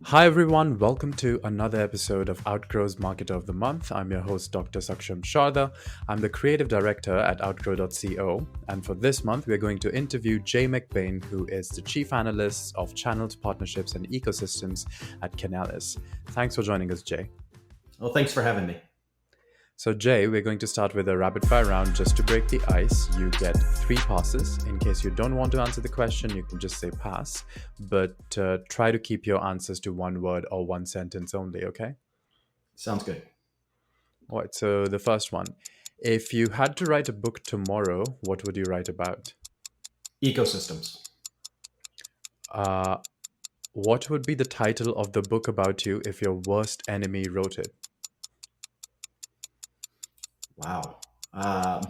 Hi everyone, welcome to another episode of Outgrow's Marketer of the Month. I'm your host, Dr. Saksham Sharda. I'm the creative director at outgrow.co, and for this month, we're going to interview Jay McBain, who is the chief analyst of channels, partnerships, and ecosystems at Canalys. Thanks for joining us, Jay. Well, thanks for having me. So, Jay, we're going to start with a rapid fire round just to break the ice. You get three passes. In case you don't want to answer the question, you can just say pass, but try to keep your answers to one word or one sentence only, okay? Sounds good. All right, so the first one. If you had to write a book tomorrow, what would you write about? Ecosystems. Uh, what would be the title of the book about you if your worst enemy wrote it? Wow. Um,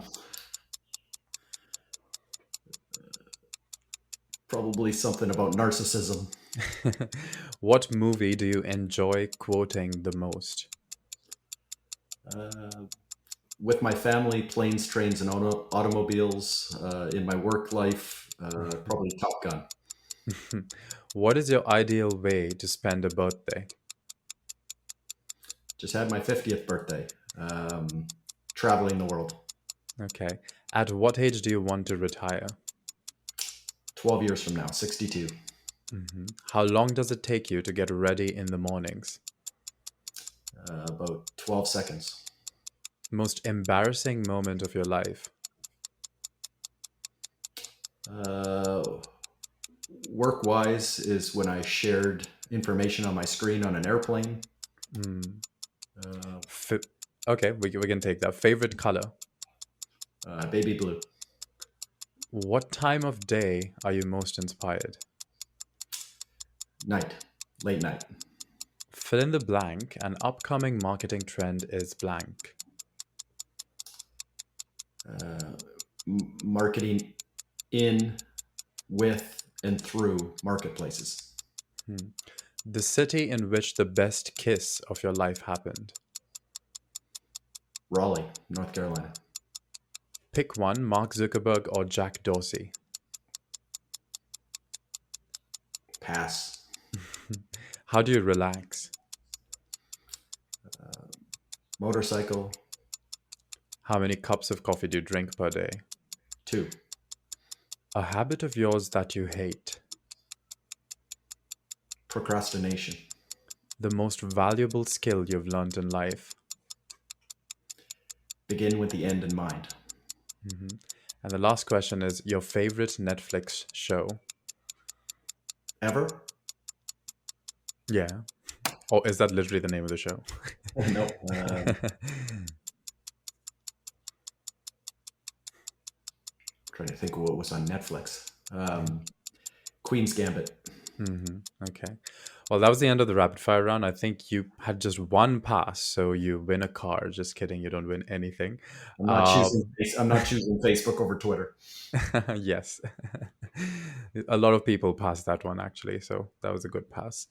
Probably something about narcissism. What movie do you enjoy quoting the most? Uh, with my family, planes, trains, and automobiles. In my work life, probably Top Gun. What is your ideal way to spend a birthday? Just had my 50th birthday. Traveling the world. Okay. At what age do you want to retire? 12 years from now, 62. How long does it take you to get ready in the mornings? About 12 seconds. Most embarrassing moment of your life? Uh, Work wise is when I shared information on my screen on an airplane. Uh, F- okay, we can take that. Favorite color? Baby blue. What time of day are you most inspired? Night. Late night. Fill in the blank. An upcoming marketing trend is blank. Marketing in, with, and through marketplaces. The city in which the best kiss of your life happened. Raleigh, North Carolina. Pick one, Mark Zuckerberg or Jack Dorsey. Pass. How do you relax? Motorcycle. How many cups of coffee do you drink per day? 2. A habit of yours that you hate. Procrastination. The most valuable skill you've learned in life. Begin with the end in mind. And the last question is your favorite Netflix show. Ever? Yeah. Or is that literally the name of the show? No. Trying to think of what was on Netflix. Queen's Gambit. Okay. Well, that was the end of the rapid fire round. I think you had just one pass, so you win a car. Just kidding, you don't win anything. I'm not choosing Facebook over Twitter. Yes. A lot of people passed that one actually, so that was a good pass.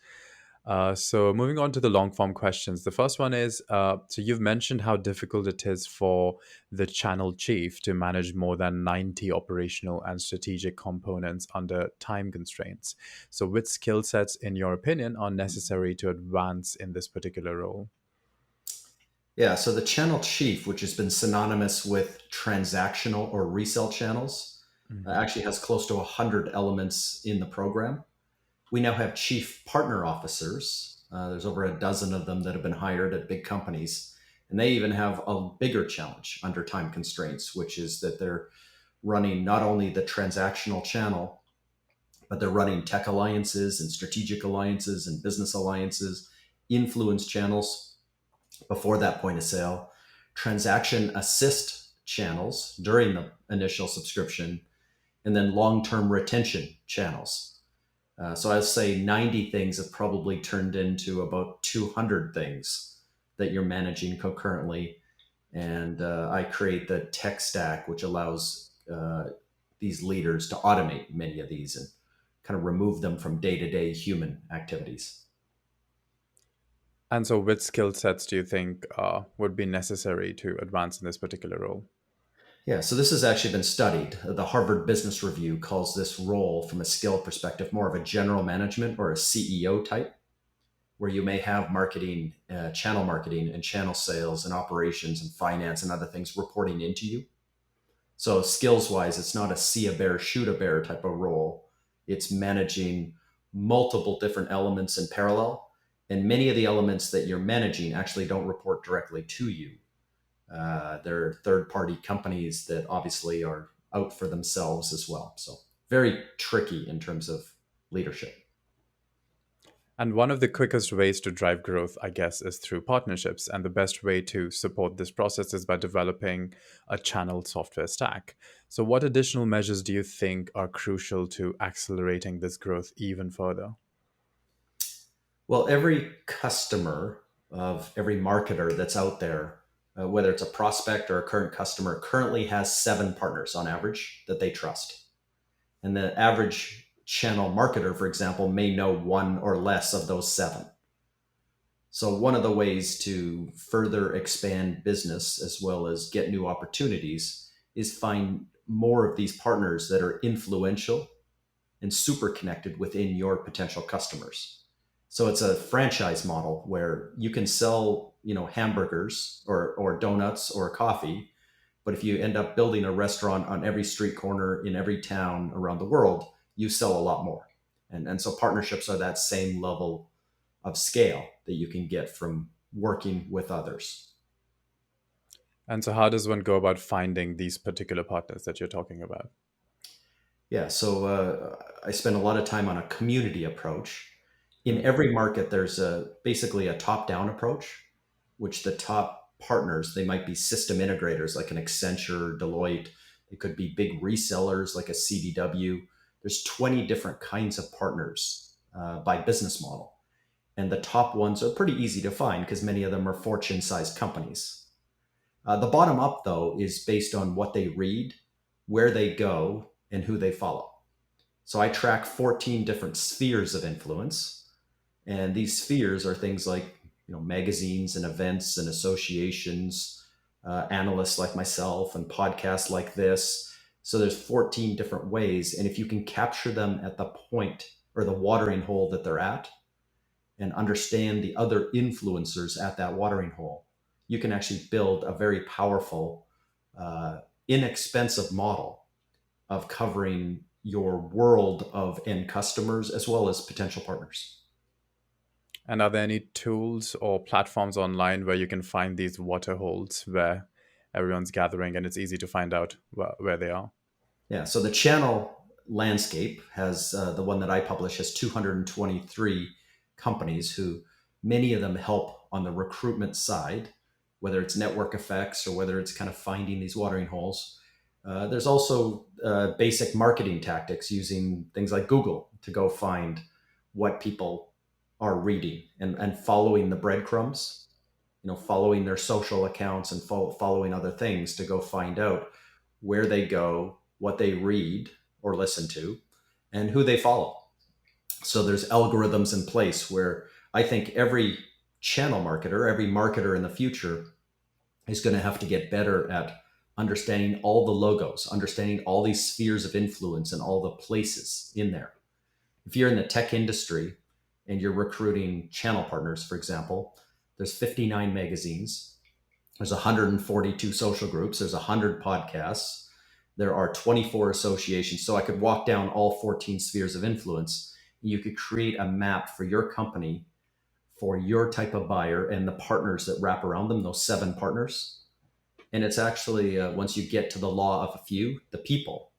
So moving on to the long form questions. The first one is so you've mentioned how difficult it is for the channel chief to manage more than 90 operational and strategic components under time constraints. So which skill sets, in your opinion, are necessary to advance in this particular role? Yeah, so the channel chief, which has been synonymous with transactional or resell channels, actually has close to 100 elements in the program. We now have chief partner officers. There's over a dozen of them that have been hired at big companies. And they even have a bigger challenge under time constraints, which is that they're running not only the transactional channel, but they're running tech alliances and strategic alliances and business alliances, influence channels before that point of sale, transaction assist channels during the initial subscription, and then long-term retention channels. So I'd say 90 things have probably turned into about 200 things that you're managing concurrently. And I create the tech stack, which allows these leaders to automate many of these and kind of remove them from day-to-day human activities. And so, which skill sets do you think would be necessary to advance in this particular role? Yeah, so this has actually been studied. The Harvard Business Review calls this role, from a skill perspective, more of a general management or a CEO type. where you may have marketing, channel marketing and channel sales and operations and finance and other things reporting into you. So skills wise, it's not a see a bear, shoot a bear type of role. It's managing multiple different elements in parallel. And many of the elements that you're managing actually don't report directly to you. They're third party companies that obviously are out for themselves as well. So very tricky in terms of leadership. And one of the quickest ways to drive growth, I guess, is through partnerships. And the best way to support this process is by developing a channel software stack. So, what additional measures do you think are crucial to accelerating this growth even further? Well, every customer of every marketer that's out there, whether it's a prospect or a current customer, currently has 7 partners on average that they trust. And the average channel marketer, for example, may know one or less of those 7. So, one of the ways to further expand business as well as get new opportunities is find more of these partners that are influential and super connected within your potential customers. So it's a franchise model where you can sell, hamburgers or donuts or coffee, but if you end up building a restaurant on every street corner in every town around the world, you sell a lot more. And so partnerships are that same level of scale that you can get from working with others. And so, how does one go about finding these particular partners that you're talking about? Yeah, so I spend a lot of time on a community approach. In Mm. every market, there's basically a top-down approach, which the top partners, they might be system integrators like an Accenture, Deloitte. It could be big resellers like a CDW. There's 20 different kinds of partners by business model. And the top ones are pretty easy to find because many of them are Fortune-sized companies. The bottom up, though, is based on what they read, where they go, and who they follow. So I track 14 different spheres of influence. And these spheres are things like magazines and events and associations, analysts like myself, and podcasts like this. So there's 14 different ways. And if you can capture them at the point or the watering hole that they're at and understand the other influencers at that watering hole, you can actually build a very powerful, inexpensive model of covering your world of end customers as well as potential partners. And are there any tools or platforms online where you can find these water holes where everyone's gathering and it's easy to find out where they are? Yeah, so the channel landscape has the one that I publish has 223 companies who many of them help on the recruitment side, whether it's network effects or whether it's kind of finding these watering holes. There's also basic marketing tactics using things like Google to go find what people are reading and following the breadcrumbs, following their social accounts and following other things to go find out where they go, what they read or listen to, and who they follow. So there's algorithms in place where I think every channel marketer, every marketer in the future is going to have to get better at understanding all the logos, understanding all these spheres of influence and all the places in there. If you're in the tech industry and you're recruiting channel partners, for example, there's 59 magazines, there's 142 social groups, there's 100 podcasts, there are 24 associations. So I could walk down all 14 spheres of influence. You could create a map for your company, for your type of buyer and the partners that wrap around them, those 7 partners. And it's actually, once you get to the law of a few, the people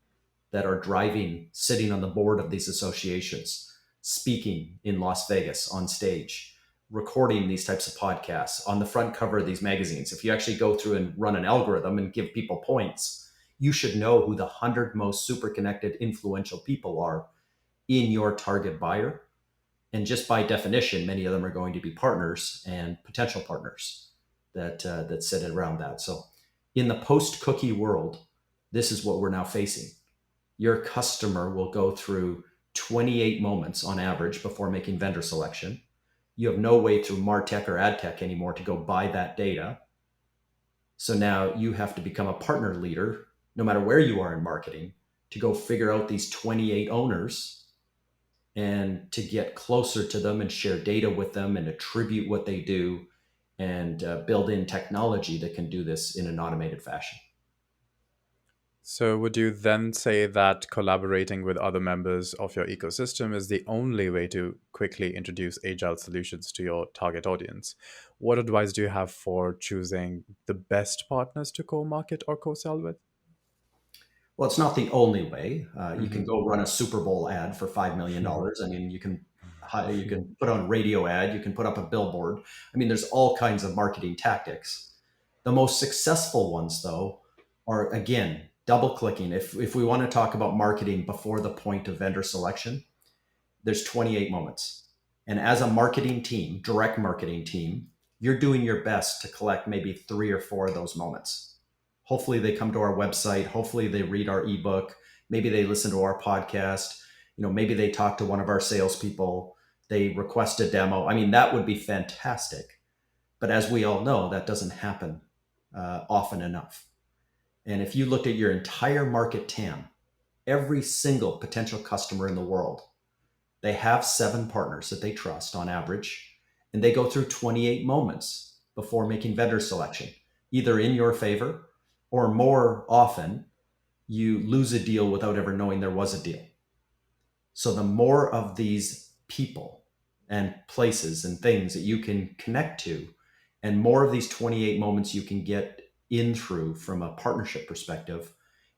that are driving, sitting on the board of these associations, speaking in Las Vegas on stage, recording these types of podcasts on the front cover of these magazines. If you actually go through and run an algorithm and give people points, you should know who the 100 most super connected, influential people are in your target buyer. And just by definition, many of them are going to be partners and potential partners that sit around that. So in the post-cookie world, this is what we're now facing. Your customer will go through 28 moments on average before making vendor selection. You have no way through MarTech or AdTech anymore to go buy that data. So now you have to become a partner leader, no matter where you are in marketing, to go figure out these 28 owners and to get closer to them and share data with them and attribute what they do and build in technology that can do this in an automated fashion. So, would you then say that collaborating with other members of your ecosystem is the only way to quickly introduce agile solutions to your target audience? What advice do you have for choosing the best partners to co market or co sell with? Well, it's not the only way. You can Hmm. go run a Super Bowl ad for $5 million. I mean, you can put on radio ad, you can put up a billboard. I mean, there's all kinds of marketing tactics. The most successful ones, though, are again double clicking. If we want to talk about marketing before the point of vendor selection, there's 28 moments. And as a marketing team, direct marketing team, you're doing your best to collect maybe 3 or 4 of those moments. Hopefully they come to our website. Hopefully they read our ebook. Maybe they listen to our podcast. Maybe they talk to one of our salespeople. They request a demo. I mean, that would be fantastic. But as we all know, that doesn't happen often enough. And if you looked at your entire market TAM, every single potential customer in the world, they have 7 partners that they trust on average, and they go through 28 moments before making vendor selection, either in your favor or more often, you lose a deal without ever knowing there was a deal. So the more of these people and places and things that you can connect to, and more of these 28 moments you can get in through from a partnership perspective,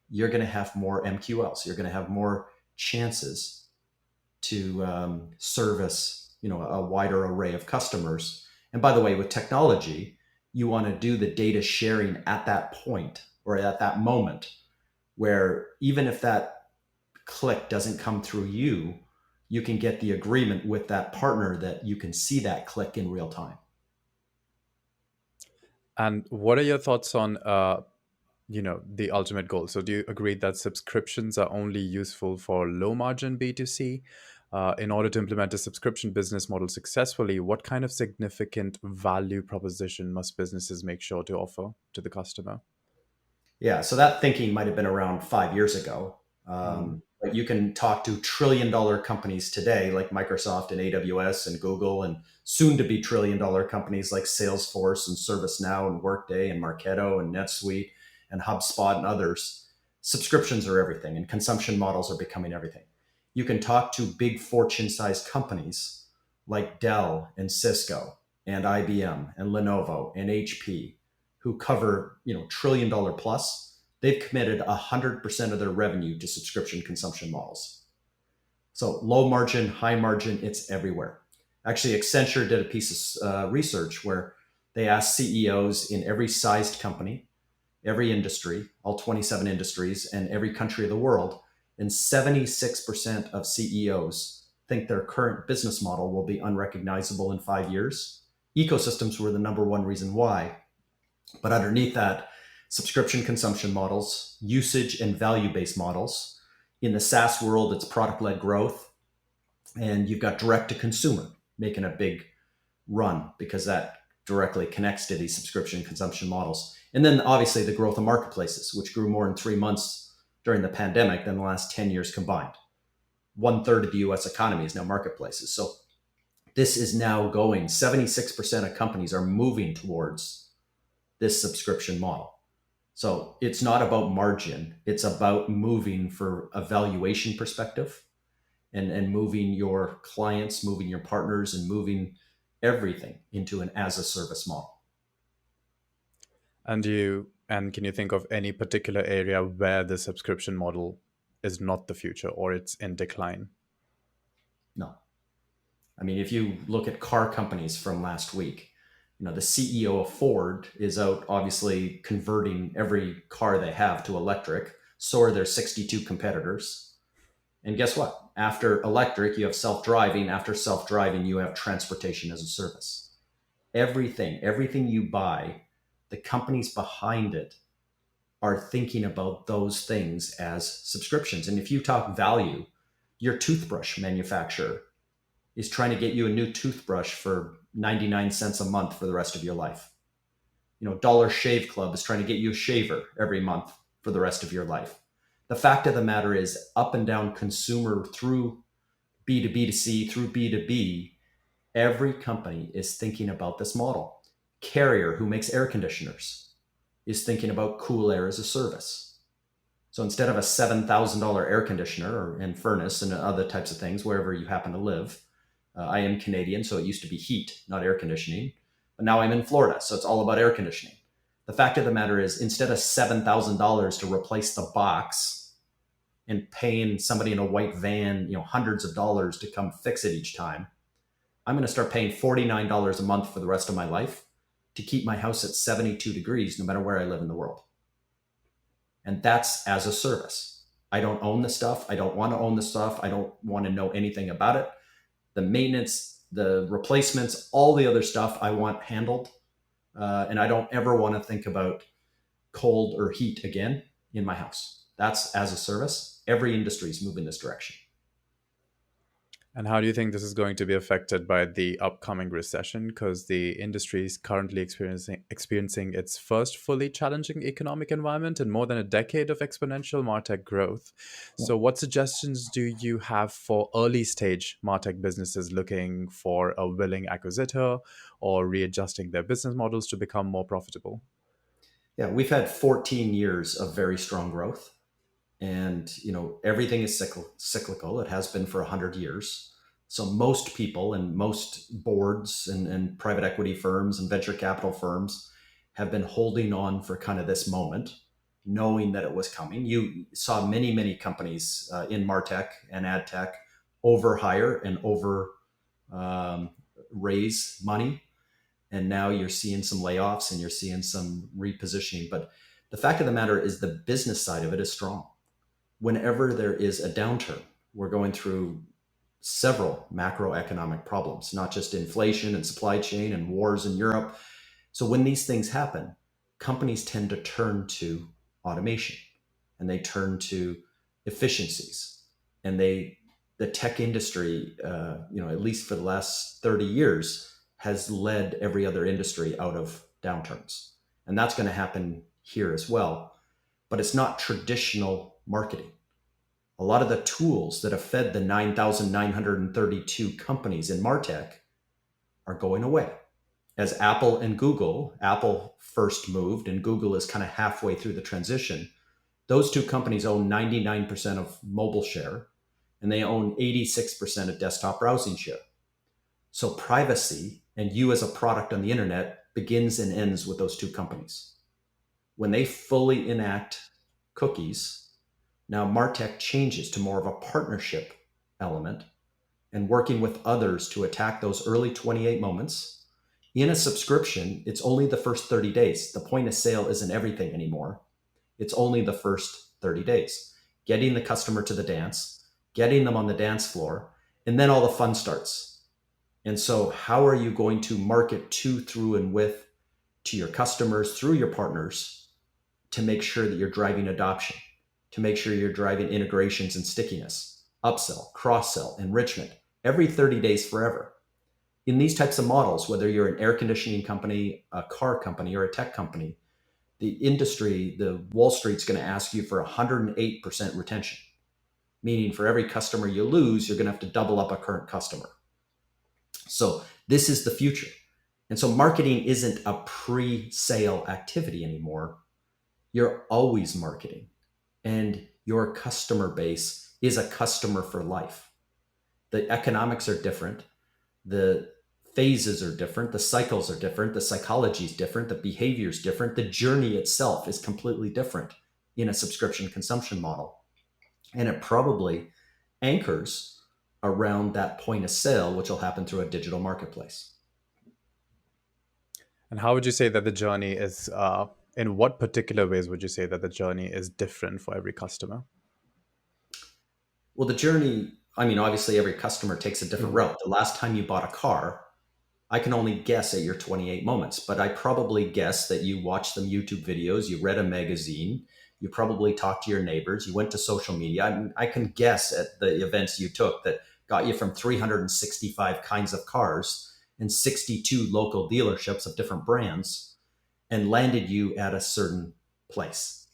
you're going to have more MQLs. You're going to have more chances to service a wider array of customers. And by the way, with technology, you want to do the data sharing at that point or at that moment, where even if that click doesn't come through you, you can get the agreement with that partner that you can see that click in real time. And what are your thoughts on the ultimate goal? So do you agree that subscriptions are only useful for low margin B2C? In order to implement a subscription business model successfully, what kind of significant value proposition must businesses make sure to offer to the customer? Yeah, so that thinking might have been around 5 years ago. Mm. But you can talk to trillion-dollar companies today, like Microsoft and AWS and Google, and soon-to-be trillion-dollar companies like Salesforce and ServiceNow and Workday and Marketo and NetSuite and HubSpot and others. Subscriptions are everything, and consumption models are becoming everything. You can talk to big fortune-sized companies like Dell and Cisco and IBM and Lenovo and HP, who cover trillion-dollar plus. They've committed 100% of their revenue to subscription consumption models. So low margin, high margin, it's everywhere. Actually, Accenture did a piece of research where they asked CEOs in every sized company, every industry, all 27 industries, and every country of the world, and 76% of CEOs think their current business model will be unrecognizable in 5 years. Ecosystems were the number one reason why. But underneath that, subscription consumption models, usage and value based models. In the SaaS world, it's product led growth. And you've got direct to consumer making a big run because that directly connects to these subscription consumption models. And then obviously the growth of marketplaces, which grew more in 3 months during the pandemic than the last 10 years combined. 1/3 of the US economy is now marketplaces. So this is now going, 76% of companies are moving towards this subscription model. So it's not about margin, it's about moving for a valuation perspective and moving your clients, moving your partners, and moving everything into an as a service model. And can you think of any particular area where the subscription model is not the future or it's in decline? No. I mean, if you look at car companies from last week, the CEO of Ford is out obviously converting every car they have to electric. So are their 62 competitors. And guess what? After electric, you have self driving. After self driving, you have transportation as a service. Everything you buy, the companies behind it are thinking about those things as subscriptions. And if you talk value, your toothbrush manufacturer is trying to get you a new toothbrush for 99 cents a month for the rest of your life. Dollar Shave Club is trying to get you a shaver every month for the rest of your life. The fact of the matter is, up and down consumer through B2B to C through B2B, every company is thinking about this model. Carrier, who makes air conditioners, is thinking about cool air as a service. So instead of a $7,000 air conditioner and furnace and other types of things, wherever you happen to live, I am Canadian, so it used to be heat, not air conditioning. But now I'm in Florida, so it's all about air conditioning. The fact of the matter is, instead of $7,000 to replace the box and paying somebody in a white van, hundreds of dollars to come fix it each time, I'm going to start paying $49 a month for the rest of my life to keep my house at 72 degrees, no matter where I live in the world. And that's as a service. I don't own the stuff. I don't want to own the stuff. I don't want to know anything about it. The maintenance, the replacements, all the other stuff I want handled. And I don't ever want to think about cold or heat again in my house. That's as a service. Every industry is moving this direction. And how do you think this is going to be affected by the upcoming recession? Because the industry is currently experiencing its first fully challenging economic environment in more than a decade of exponential MarTech growth. So, what suggestions do you have for early stage MarTech businesses looking for a willing acquisitor or readjusting their business models to become more profitable? Yeah, we've had 14 years of very strong growth, and everything is cyclical. It has been for 100 years. So most people and most boards and private equity firms and venture capital firms have been holding on for kind of this moment, knowing that it was coming. You saw many companies in martech and ad tech overhire and over raise money, and now you're seeing some layoffs and you're seeing some repositioning. But the fact of the matter is, the business side of it is strong. Whenever there is a downturn, we're going through several macroeconomic problems, not just inflation and supply chain and wars in Europe. So when these things happen, companies tend to turn to automation, and they turn to efficiencies, and the tech industry, at least for the last 30 years, has led every other industry out of downturns. And that's going to happen here as well. But it's not traditional marketing. A lot of the tools that have fed the 9,932 companies in MarTech are going away. As Apple first moved, and Google is kind of halfway through the transition. Those two companies own 99% of mobile share, and they own 86% of desktop browsing share. So privacy and you as a product on the internet begins and ends with those two companies. When they fully enact cookies, now MarTech changes to more of a partnership element and working with others to attack those early 28 moments. In a subscription, it's only the first 30 days. The point of sale isn't everything anymore. It's only the first 30 days. Getting the customer to the dance, getting them on the dance floor, and then all the fun starts. And so how are you going to market to, through, and with to your customers through your partners to make sure that you're driving adoption, to make sure you're driving integrations and stickiness, upsell, cross-sell, enrichment, every 30 days forever? In these types of models, whether you're an air conditioning company, a car company, or a tech company, the industry, the Wall Street's going to ask you for 108% retention, meaning for every customer you lose, you're going to have to double up a current customer. So this is the future. And so marketing isn't a pre-sale activity anymore. You're always marketing, and your customer base is a customer for life. The economics are different. The phases are different. The cycles are different. The psychology is different. The behavior is different. The journey itself is completely different in a subscription consumption model. And it probably anchors around that point of sale, which will happen through a digital marketplace. And how would you say that the journey is, in what particular ways would you say that the journey is different for every customer? Well, the journey, obviously every customer takes a different Mhm. route. The last time you bought a car, I can only guess at your 28 moments, but I probably guess that you watched some YouTube videos, you read a magazine, you probably talked to your neighbors, you went to social media. I can guess at the events you took that got you from 365 kinds of cars and 62 local dealerships of different brands and landed you at a certain place.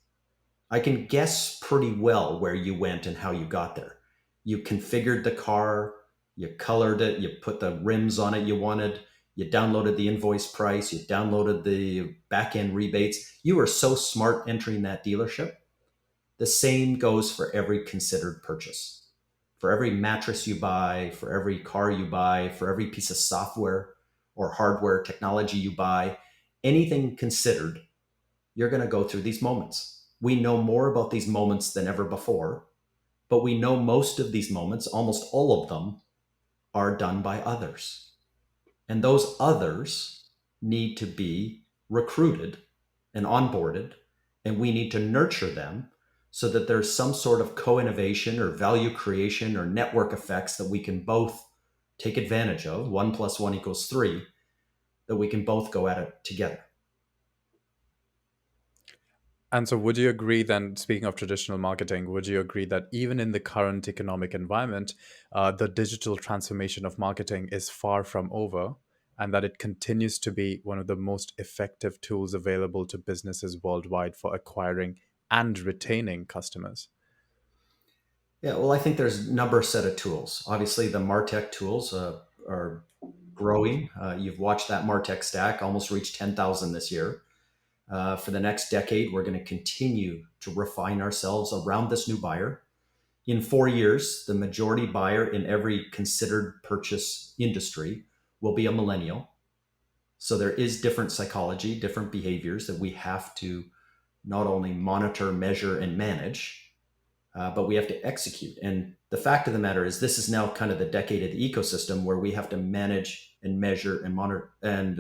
I can guess pretty well where you went and how you got there. You configured the car, You colored it, you put the rims on it you wanted, you downloaded the invoice price, you downloaded the back end rebates. You were so smart entering that dealership. The same goes for every considered purchase. For every mattress you buy, for every car you buy, for every piece of software or hardware technology you buy, anything considered, you're going to go through these moments. We know more about these moments than ever before, but we know most of these moments, almost all of them, are done by others. And those others need to be recruited and onboarded, and we need to nurture them so that there's some sort of co-innovation or value creation or network effects that we can both take advantage of. 1 + 1 = 3, that we can both go at it together. And so, would you agree then, speaking of traditional marketing, would you agree that even in the current economic environment, the digital transformation of marketing is far from over, and that it continues to be one of the most effective tools available to businesses worldwide for acquiring and retaining customers? Yeah, well, I think there's a number set of tools. Obviously, the MarTech tools are growing. You've watched that MarTech stack almost reach 10,000 this year. For the next decade, we're going to continue to refine ourselves around this new buyer. In 4 years, the majority buyer in every considered purchase industry will be a millennial. So there is different psychology, different behaviors that we have to not only monitor, measure, and manage, but we have to execute. And the fact of the matter is, this is now kind of the decade of the ecosystem where we have to manage and measure and monitor and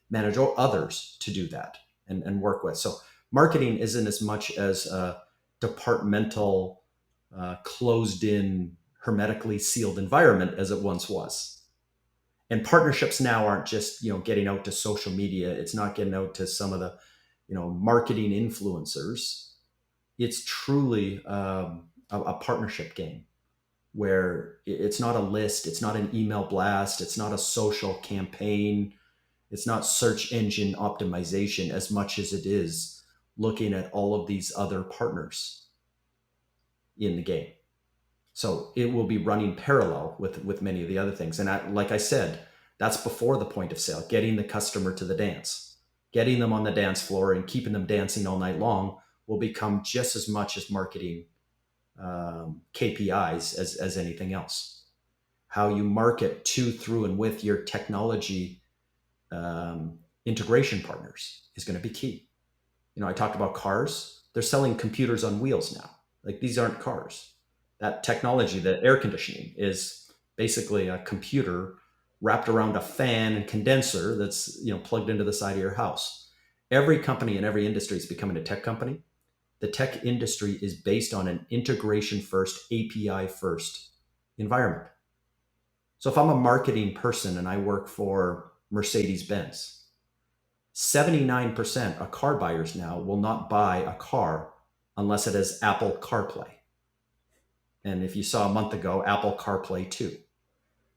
manage others to do that and work with. So marketing isn't as much as a departmental, closed in, hermetically sealed environment as it once was. And partnerships now aren't just getting out to social media. It's not getting out to some of the marketing influencers. It's truly a partnership game where it's not a list, it's not an email blast, it's not a social campaign, it's not search engine optimization as much as it is looking at all of these other partners in the game. So it will be running parallel with many of the other things. And like I said, that's before the point of sale, getting the customer to the dance, getting them on the dance floor and keeping them dancing all night long will become just as much as marketing KPIs as anything else. How you market to, through, and with your technology integration partners is going to be key. I talked about cars. They're selling computers on wheels now. Like, these aren't cars. That technology, the air conditioning, is basically a computer wrapped around a fan and condenser that's plugged into the side of your house. Every company in every industry is becoming a tech company. The tech industry is based on an integration first, API first environment. So if I'm a marketing person and I work for Mercedes-Benz, 79% of car buyers now will not buy a car unless it has Apple CarPlay. And if you saw a month ago, Apple CarPlay 2.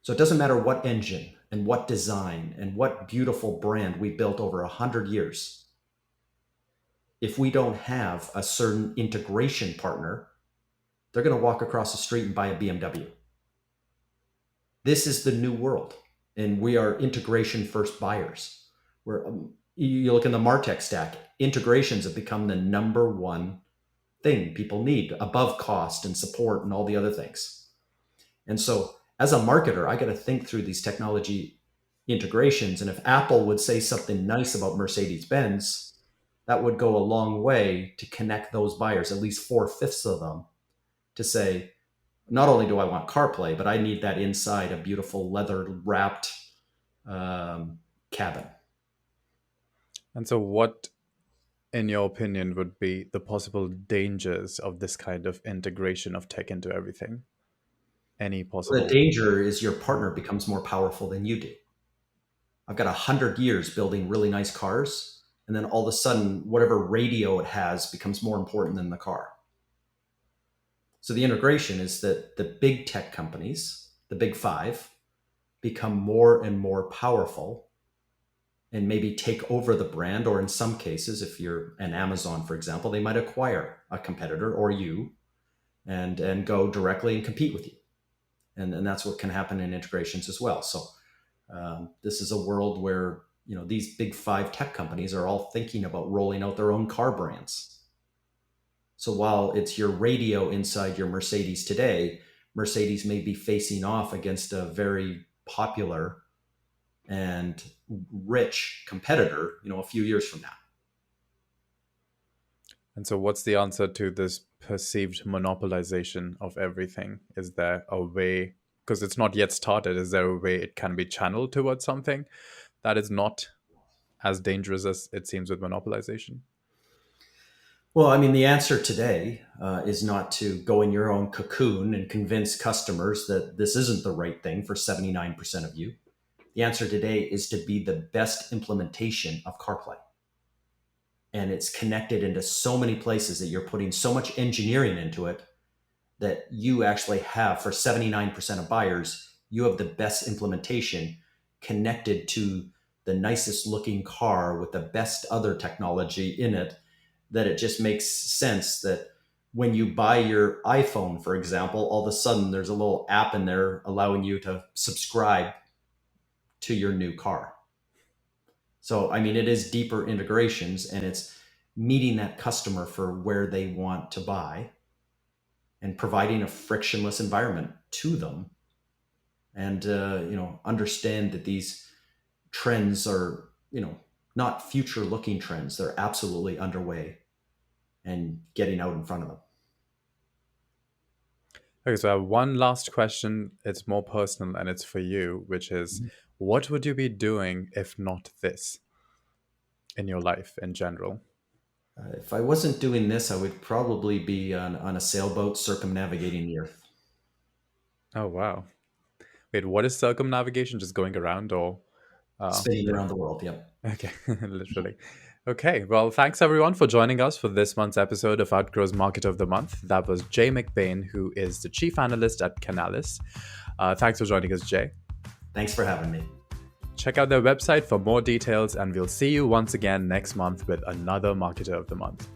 So it doesn't matter what engine and what design and what beautiful brand we built over 100 years. If we don't have a certain integration partner, they're going to walk across the street and buy a BMW. This is the new world, and we are integration first buyers. You look in the MarTech stack, integrations have become the number one thing people need above cost and support and all the other things. And so as a marketer, I got to think through these technology integrations. And if Apple would say something nice about Mercedes-Benz, that would go a long way to connect those buyers, at least 4/5 of them, to say, not only do I want CarPlay, but I need that inside a beautiful leather wrapped cabin. And so, what, in your opinion, would be the possible dangers of this kind of integration of tech into everything? Any The possible? danger is your partner becomes more powerful than you do. I've got 100 years building really nice cars, and then all of a sudden, whatever radio it has becomes more important than the car. So the integration is that the big tech companies, the big five, become more and more powerful and maybe take over the brand, or in some cases, if you're an Amazon, for example, they might acquire a competitor or you and go directly and compete with you. and that's what can happen in integrations as well. So this is a world where these big five tech companies are all thinking about rolling out their own car brands. So while it's your radio inside your Mercedes today, Mercedes may be facing off against a very popular and rich competitor, a few years from now. And so, what's the answer to this perceived monopolization of everything? Is there a way, because it's not yet started, is there a way it can be channeled towards something that is not as dangerous as it seems with monopolization? Well, I mean, the answer today is not to go in your own cocoon and convince customers that this isn't the right thing for 79% of you. The answer today is to be the best implementation of CarPlay. And it's connected into so many places that you're putting so much engineering into it that you actually have, for 79% of buyers, you have the best implementation connected to the nicest looking car with the best other technology in it, that it just makes sense that when you buy your iPhone, for example, all of a sudden there's a little app in there allowing you to subscribe to your new car. So, I mean, it is deeper integrations, and it's meeting that customer for where they want to buy and providing a frictionless environment to them. And, understand that these trends are, not future looking trends. They're absolutely underway and getting out in front of them. Okay, so I have one last question. It's more personal and it's for you, which is, what would you be doing if not this in your life in general? If I wasn't doing this, I would probably be on a sailboat circumnavigating the earth, Oh, wow. Wait, what is circumnavigation? Just going around or? spinning Yeah. around the world. Yep. Okay, literally. Okay, well, thanks everyone for joining us for this month's episode of Outgrow's Market of the Month. That was Jay McBain, who is the Chief Analyst at Canalys. Thanks for joining us, Jay. Thanks for having me. Check out their website for more details, and we'll see you once again next month with another Marketer of the Month.